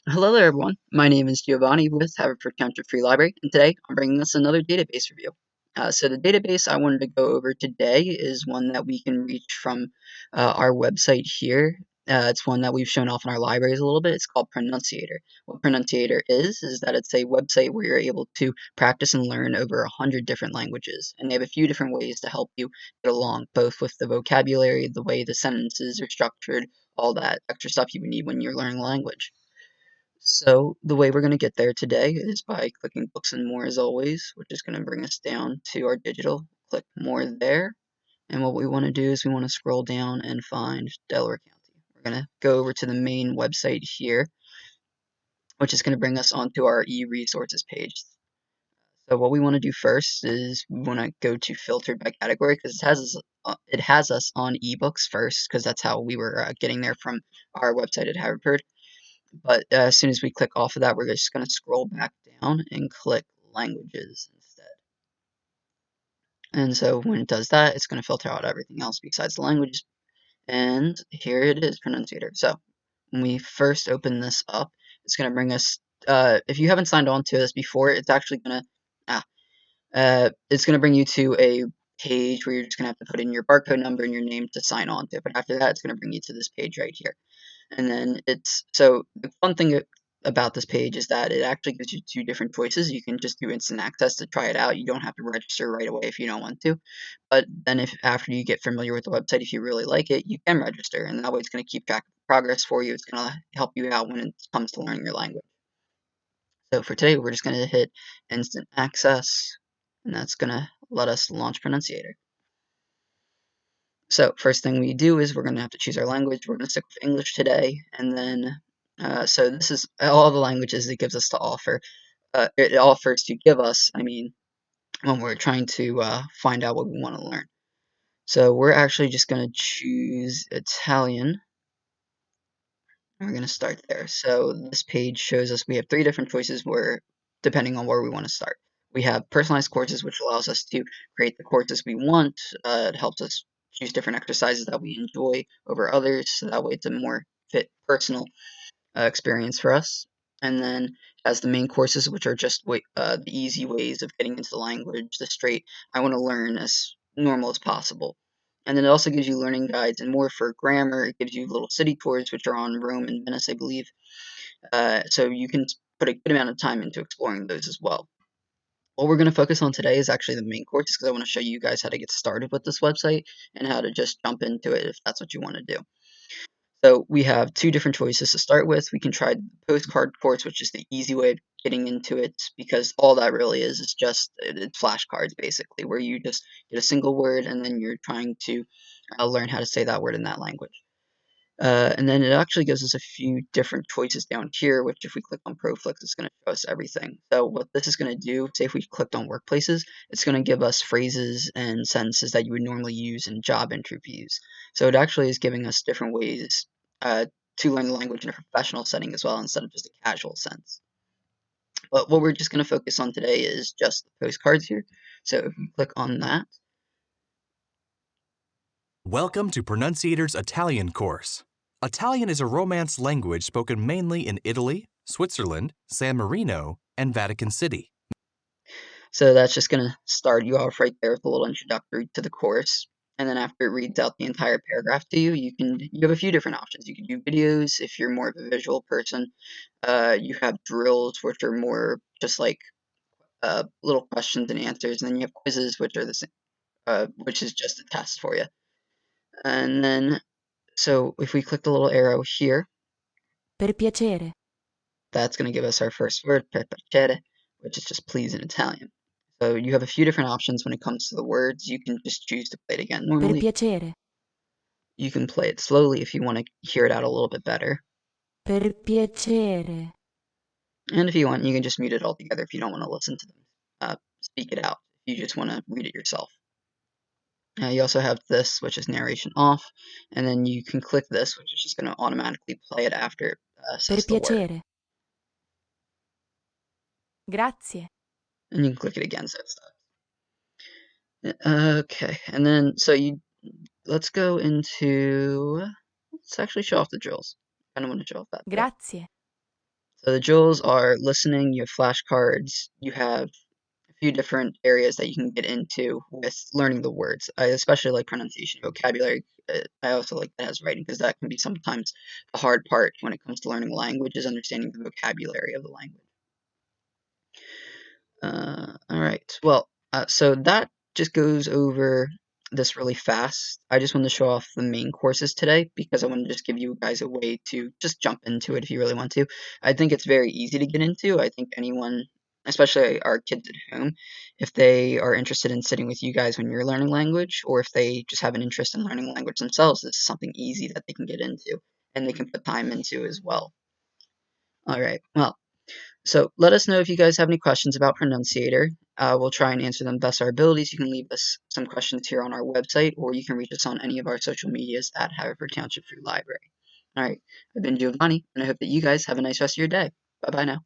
Hello there, everyone. My name is Giovanni with Haverford County Free Library, and today I'm bringing us another database review. So the database I wanted to go over today is one that we can reach from our website here. It's one that we've shown off in our libraries a little bit. It's called Pronunciator. What Pronunciator is that it's a website where you're able to practice and learn over 100 different languages, and they have a few different ways to help you get along, both with the vocabulary, the way the sentences are structured, all that extra stuff you would need when you're learning language. So the way we're going to get there today is by clicking Books and More as always, which is going to bring us down to our digital. Click More there. And what we want to do is we want to scroll down and find Delaware County. We're going to go over to the main website here, which is going to bring us onto our e-resources page. So what we want to do first is we want to go to filtered by category because it has us on ebooks first because that's how we were getting there from our website at Harvard. But as soon as we click off of that, we're just going to scroll back down and click languages instead. And so when it does that, it's going to filter out everything else besides the languages. And here it is, Pronunciator. So when we first open this up, it's going to bring us, if you haven't signed on to this before, it's actually going to, it's going to bring you to a page where you're just going to have to put in your barcode number and your name to sign on to. But after that, it's going to bring you to this page right here. And then the fun thing about this page is that it actually gives you two different choices. You can just do instant access to try it out. You don't have to register right away if you don't want to. But then if after you get familiar with the website, if you really like it, you can register. And that way it's going to keep track of progress for you. It's going to help you out when it comes to learning your language. So for today, we're just going to hit instant access, and that's going to let us launch Pronunciator. So first thing we do is we're going to have to choose our language. We're going to stick with English today, and then so this is all the languages it gives us to offer. It offers to give us, I mean, when we're trying to find out what we want to learn. So we're actually just going to choose Italian. And we're going to start there. So this page shows us we have three different choices where, depending on where we want to start. We have personalized courses, which allows us to create the courses we want. It helps us choose different exercises that we enjoy over others, so that way it's a more fit personal experience for us. And then as the main courses, which are just the easy ways of getting into the language, the straight, I want to learn as normal as possible. And then it also gives you learning guides and more for grammar. It gives you little city tours, which are on Rome and Venice, I believe. So you can put a good amount of time into exploring those as well. What we're going to focus on today is actually the main courses because I want to show you guys how to get started with this website and how to just jump into it if that's what you want to do. So we have two different choices to start with. We can try the postcard course, which is the easy way of getting into it because all that really is just it's flashcards basically, where you just get a single word and then you're trying to learn how to say that word in that language. And then it actually gives us a few different choices down here, which if we click on Proflix, it's going to show us everything. So what this is going to do, say if we clicked on workplaces, it's going to give us phrases and sentences that you would normally use in job interviews. So it actually is giving us different ways to learn the language in a professional setting as well, instead of just a casual sense. But what we're just going to focus on today is just the postcards here. So if we click on that, Welcome to Pronunciator's Italian course. Italian is a Romance language spoken mainly in Italy, Switzerland, San Marino, and Vatican City. so that's just going to start you off right there with a little introductory to the course. And then after it reads out the entire paragraph to you, you have a few different options. You can do videos if you're more of a visual person. You have drills, which are more just like little questions and answers, and then you have quizzes, which are the same, which is just a test for you. And then, so if we click the little arrow here, Per piacere. that's going to give us our first word, per piacere, which is just please in Italian. So you have a few different options when it comes to the words. You can just choose to play it again Per normally. piacere. You can play it slowly if you want to hear it out a little bit better. Per piacere. And if you want, you can just mute it altogether if you don't want to listen to them speak it out. You just want to read it yourself. You also have this, which is narration off, and then you can click this, which is just going to automatically play it after it Per says the word. piacere. Grazie. And you can click it again so it stops. Okay, and then let's go into, let's actually show off the drills. I don't want to show off that bit. Grazie. So the jewels are listening, you have flashcards, you have a few different areas that you can get into with learning the words. I especially like pronunciation, vocabulary. I also like that as writing because that can be sometimes the hard part when it comes to learning language is understanding the vocabulary of the language. All right. Well, so that just goes over this really fast. I just wanted to show off the main courses today because I wanted to just give you guys a way to just jump into it if you really want to. I think it's very easy to get into. I think anyone, especially our kids at home, if they are interested in sitting with you guys when you're learning language, or if they just have an interest in learning language themselves, this is something easy that they can get into and they can put time into as well. All right. Well, so let us know if you guys have any questions about Pronunciator. We'll try and answer them best our abilities. You can leave us some questions here on our website, or you can reach us on any of our social medias at Haverford Township Free Library. All right, I've been Giovanni, and I hope that you guys have a nice rest of your day. Bye bye now.